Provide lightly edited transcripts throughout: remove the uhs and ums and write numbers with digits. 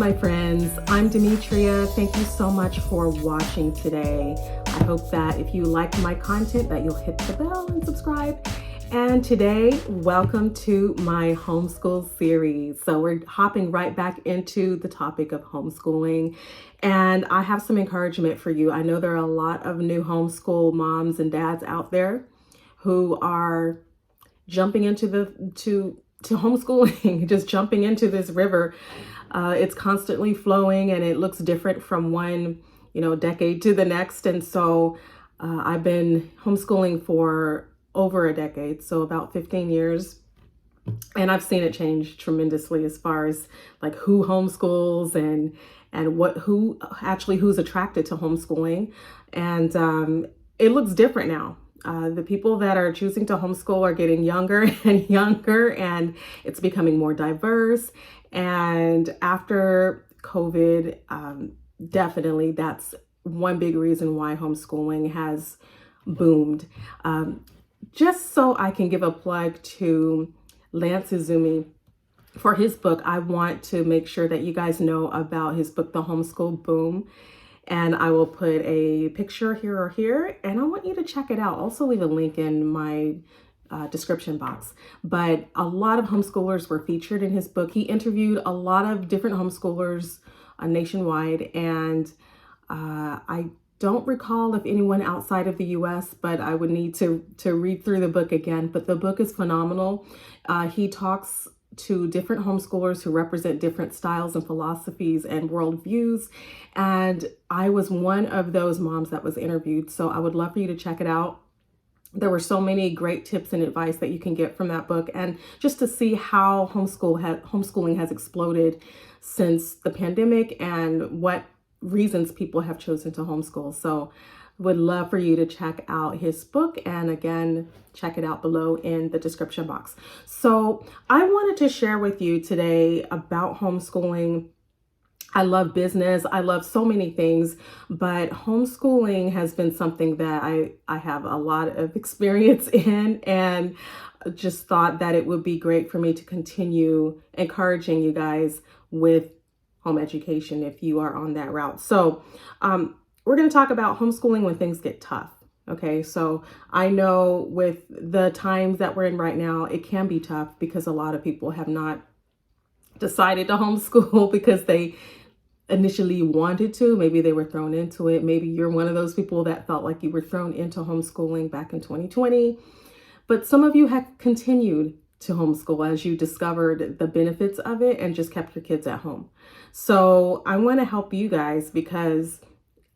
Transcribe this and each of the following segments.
my friends. I'm Demetria. Thank you so much for watching today. I hope that if you like my content that you'll hit the bell and subscribe. And today, welcome to my homeschool series. So we're hopping right back into the topic of homeschooling. And I have some encouragement for you. I know there are a lot of new homeschool moms and dads out there who are jumping into to homeschooling, just jumping into this river. It's constantly flowing and it looks different from one, decade to the next. And so I've been homeschooling for over a decade, so about 15 years. And I've seen it change tremendously as far as like who homeschools and who's attracted to homeschooling. And it looks different now. The people that are choosing to homeschool are getting younger and younger, and it's becoming more diverse. And after COVID, definitely that's one big reason why homeschooling has boomed. Just so I can give a plug to Lance Izumi for his book, I want to make sure that you guys know about his book, The Homeschool Boom. And I will put a picture here or here, and I want you to check it out. Also leave a link in my description box. But a lot of homeschoolers were featured in his book. He interviewed a lot of different homeschoolers nationwide, and I don't recall if anyone outside of the US, but I would need to read through the book again. But the book is phenomenal. He talks to different homeschoolers who represent different styles and philosophies and worldviews. And I was one of those moms that was interviewed. So I would love for you to check it out. There were so many great tips and advice that you can get from that book. And just to see how homeschooling has exploded since the pandemic and what reasons people have chosen to homeschool. So would love for you to check out his book, and again, check it out below in the description box. So I wanted to share with you today about homeschooling. I love business. I love so many things, but homeschooling has been something that I have a lot of experience in, and just thought that it would be great for me to continue encouraging you guys with home education if you are on that route. So we're going to talk about homeschooling when things get tough. Okay, so I know with the times that we're in right now, it can be tough because a lot of people have not decided to homeschool because they initially wanted to. Maybe they were thrown into it. Maybe you're one of those people that felt like you were thrown into homeschooling back in 2020. But some of you have continued to homeschool as you discovered the benefits of it and just kept your kids at home. So I want to help you guys because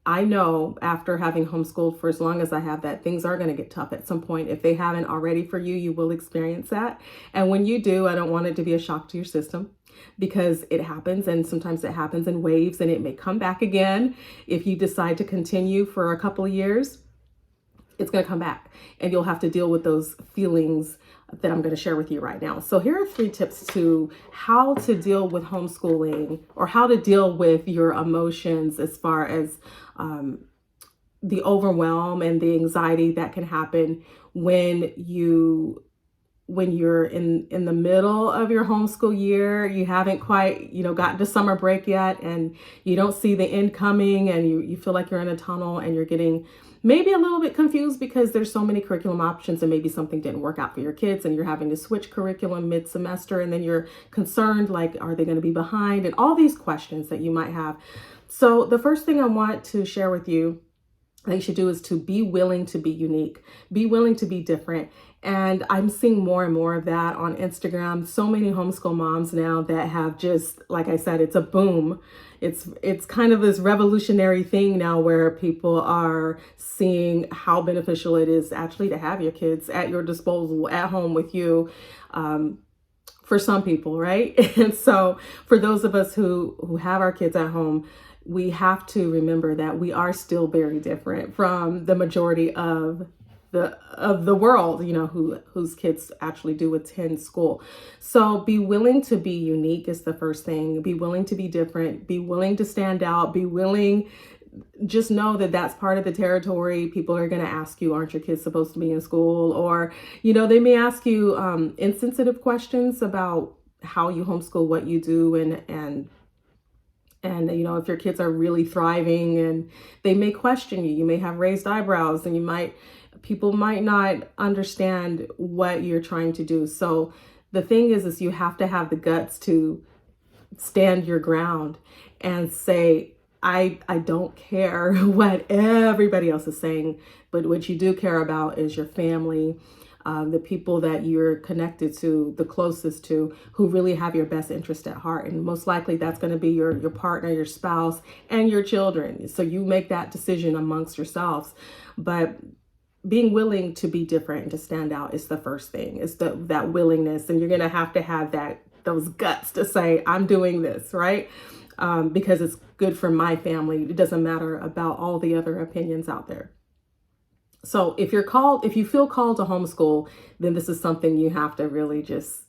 I know after having homeschooled for as long as I have that things are going to get tough at some point. If they haven't already for you, you will experience that. And when you do, I don't want it to be a shock to your system because it happens, and sometimes it happens in waves and it may come back again. If you decide to continue for a couple of years, it's going to come back and you'll have to deal with those feelings that I'm going to share with you right now. So here are 3 tips to how to deal with homeschooling, or how to deal with your emotions as far as the overwhelm and the anxiety that can happen when you're in the middle of your homeschool year. You haven't quite, gotten to summer break yet, and you don't see the end coming, and you feel like you're in a tunnel and you're getting maybe a little bit confused because there's so many curriculum options and maybe something didn't work out for your kids and you're having to switch curriculum mid-semester, and then you're concerned, like, are they going to be behind, and all these questions that you might have. So the first thing I want to share with you that you should do is to be willing to be unique, be willing to be different. And I'm seeing more and more of that on Instagram. So many homeschool moms now that have just, like I said, it's a boom. It's kind of this revolutionary thing now where people are seeing how beneficial it is actually to have your kids at your disposal at home with you. For some people, right? And so for those of us who have our kids at home, we have to remember that we are still very different from the majority of the world, whose kids actually do attend school. So be willing to be unique is the first thing. Be willing to be different, be willing to stand out, be willing, just know that that's part of the territory. People are going to ask you, aren't your kids supposed to be in school? Or, they may ask you insensitive questions about how you homeschool, what you do, and And, if your kids are really thriving and they may question you, you may have raised eyebrows, and people might not understand what you're trying to do. So the thing is you have to have the guts to stand your ground and say, I don't care what everybody else is saying, but what you do care about is your family, the people that you're connected to, the closest to, who really have your best interest at heart. And most likely that's going to be your partner, your spouse, and your children. So you make that decision amongst yourselves. But being willing to be different and to stand out is the first thing. It's that willingness. And you're going to have those guts to say, I'm doing this, right? Because it's good for my family. It doesn't matter about all the other opinions out there. So if you feel called to homeschool, then this is something you have to really just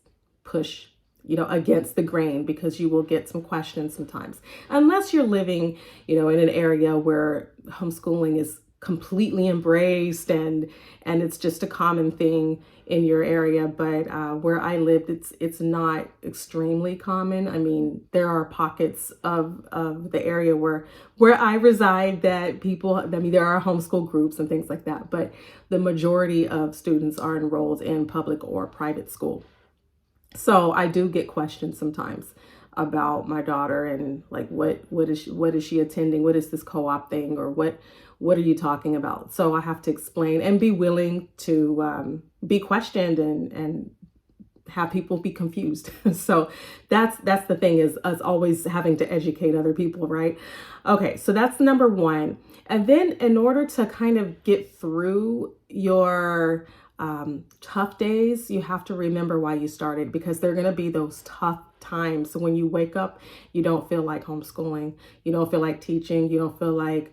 push, against the grain, because you will get some questions sometimes. Unless you're living, in an area where homeschooling is completely embraced and it's just a common thing in your area. But where I lived, it's not extremely common. I mean, there are pockets of the area where I reside that there are homeschool groups and things like that, but the majority of students are enrolled in public or private school. So I do get questions sometimes about my daughter and like, what is she attending? What is this co-op thing? Or what are you talking about? So I have to explain and be willing to be questioned and have people be confused. So that's the thing, is us always having to educate other people, right? Okay, so that's number one. And then in order to kind of get through your tough days, you have to remember why you started, because they're going to be those tough times. So when you wake up, you don't feel like homeschooling, you don't feel like teaching, you don't feel like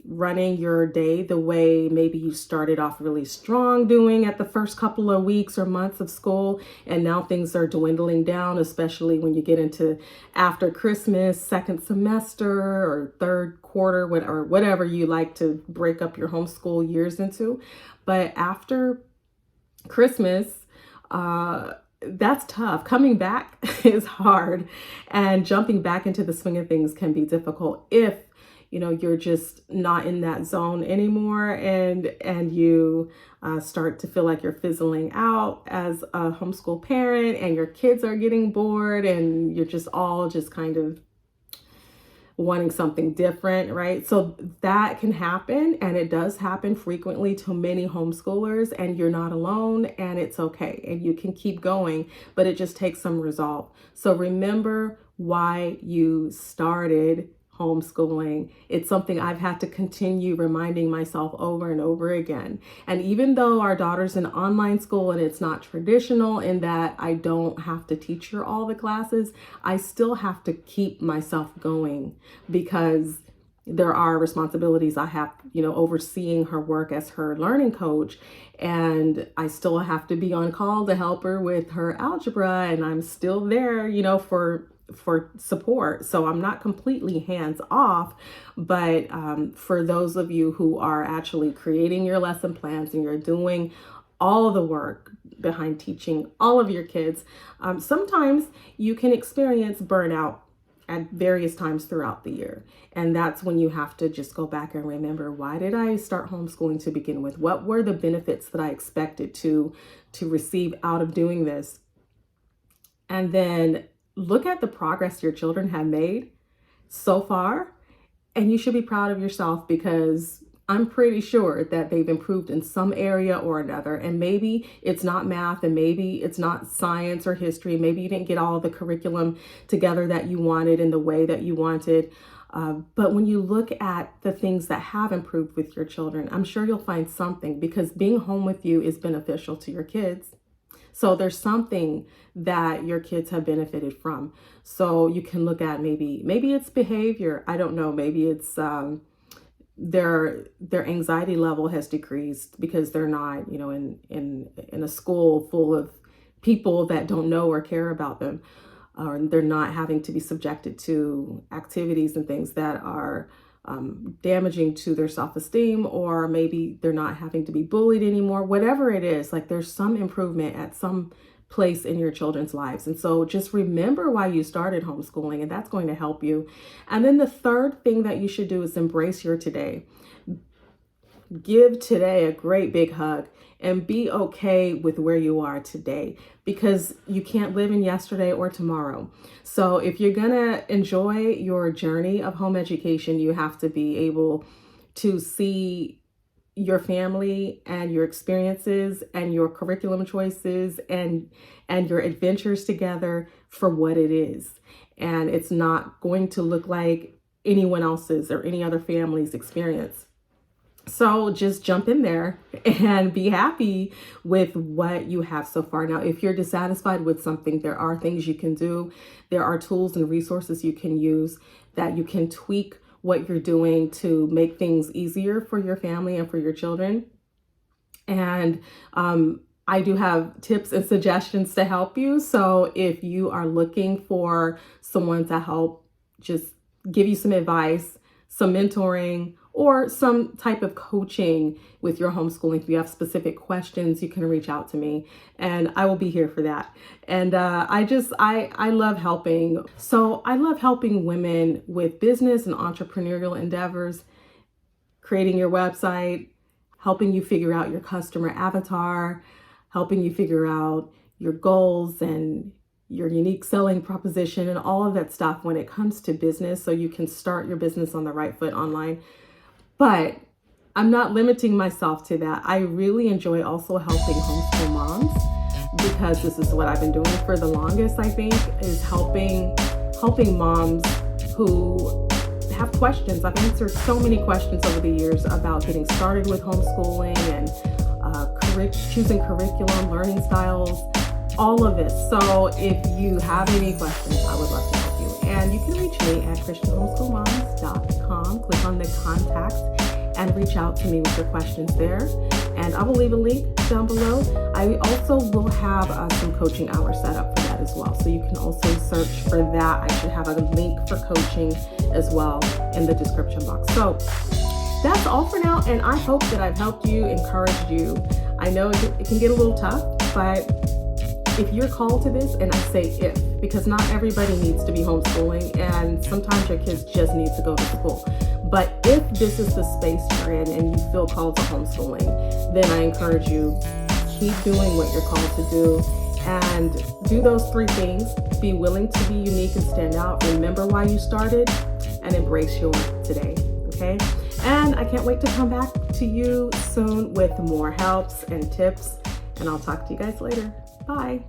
running your day the way maybe you started off really strong doing at the first couple of weeks or months of school, and now things are dwindling down, especially when you get into after Christmas, second semester or third quarter, or whatever you like to break up your homeschool years into. But after Christmas, that's tough. Coming back is hard, and jumping back into the swing of things can be difficult if you're just not in that zone anymore, and you start to feel like you're fizzling out as a homeschool parent, and your kids are getting bored, and you're just all just kind of wanting something different, right? So that can happen, and it does happen frequently to many homeschoolers, and you're not alone, and it's okay, and you can keep going, but it just takes some resolve. So remember why you started homeschooling. It's something I've had to continue reminding myself over and over again. And even though our daughter's in online school and it's not traditional in that I don't have to teach her all the classes, I still have to keep myself going, because there are responsibilities I have, overseeing her work as her learning coach. And I still have to be on call to help her with her algebra. And I'm still there, for support. So I'm not completely hands off, but for those of you who are actually creating your lesson plans and you're doing all the work behind teaching all of your kids, sometimes you can experience burnout at various times throughout the year. And that's when you have to just go back and remember, why did I start homeschooling to begin with? What were the benefits that I expected to receive out of doing this? And then look at the progress your children have made so far, and you should be proud of yourself, because I'm pretty sure that they've improved in some area or another. And maybe it's not math, and maybe it's not science or history. Maybe you didn't get all the curriculum together that you wanted in the way that you wanted. But when you look at the things that have improved with your children, I'm sure you'll find something, because being home with you is beneficial to your kids. So there's something that your kids have benefited from. So you can look at maybe it's behavior. I don't know. Maybe it's their anxiety level has decreased because they're not, in a school full of people that don't know or care about them, or they're not having to be subjected to activities and things that are damaging to their self-esteem, or maybe they're not having to be bullied anymore. Whatever it is, like there's some improvement at some place in your children's lives. And so just remember why you started homeschooling, and that's going to help you. And then the third thing that you should do is embrace your today. Give today a great big hug and be okay with where you are today, because you can't live in yesterday or tomorrow. So if you're gonna enjoy your journey of home education, you have to be able to see your family and your experiences and your curriculum choices and your adventures together for what it is. And it's not going to look like anyone else's or any other family's experience. So just jump in there and be happy with what you have so far. Now, if you're dissatisfied with something, there are things you can do. There are tools and resources you can use that you can tweak what you're doing to make things easier for your family and for your children. And I do have tips and suggestions to help you. So if you are looking for someone to help just give you some advice, some mentoring, or some type of coaching with your homeschooling, if you have specific questions, you can reach out to me and I will be here for that. And I love helping. So I love helping women with business and entrepreneurial endeavors, creating your website, helping you figure out your customer avatar, helping you figure out your goals and your unique selling proposition and all of that stuff when it comes to business, so you can start your business on the right foot online. But I'm not limiting myself to that. I really enjoy also helping homeschool moms, because this is what I've been doing for the longest, I think, is helping moms who have questions. I've answered so many questions over the years about getting started with homeschooling and choosing curriculum, learning styles, all of this. So if you have any questions, I would love to help you. And you can reach me at christianhomeschoolmoms.com. Click on the contact and reach out to me with your questions there. And I will leave a link down below. I also will have some coaching hours set up for that as well. So you can also search for that. I should have a link for coaching as well in the description box. So that's all for now. And I hope that I've helped you, encouraged you. I know it can get a little tough, but if you're called to this, and I say if, because not everybody needs to be homeschooling, and sometimes your kids just need to go to school. But if this is the space you're in and you feel called to homeschooling, then I encourage you, keep doing what you're called to do and do those three things. Be willing to be unique and stand out. Remember why you started and embrace your today, okay? And I can't wait to come back to you soon with more helps and tips, and I'll talk to you guys later. Bye.